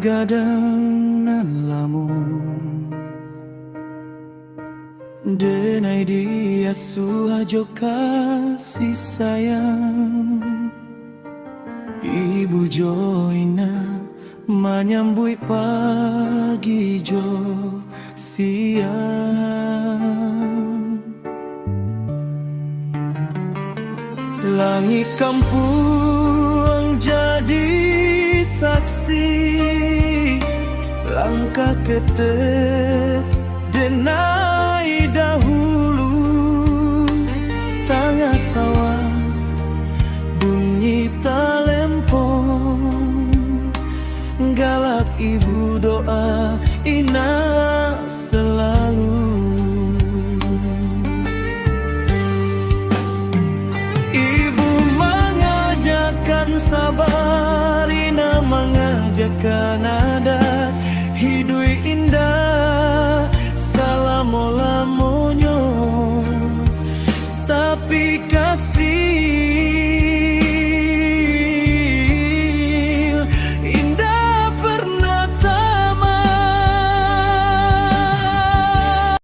gadang lamun denai dia suhajo kasih sayang. Ibu Joina menyambui pagi jo siang. Langit kampung jadi saksi langkah ketek denai dahulu. Tengah sawah bunyi talempong, galak ibu doa ina selalu. Ibu mengajarkan sabar, ina mengajarkan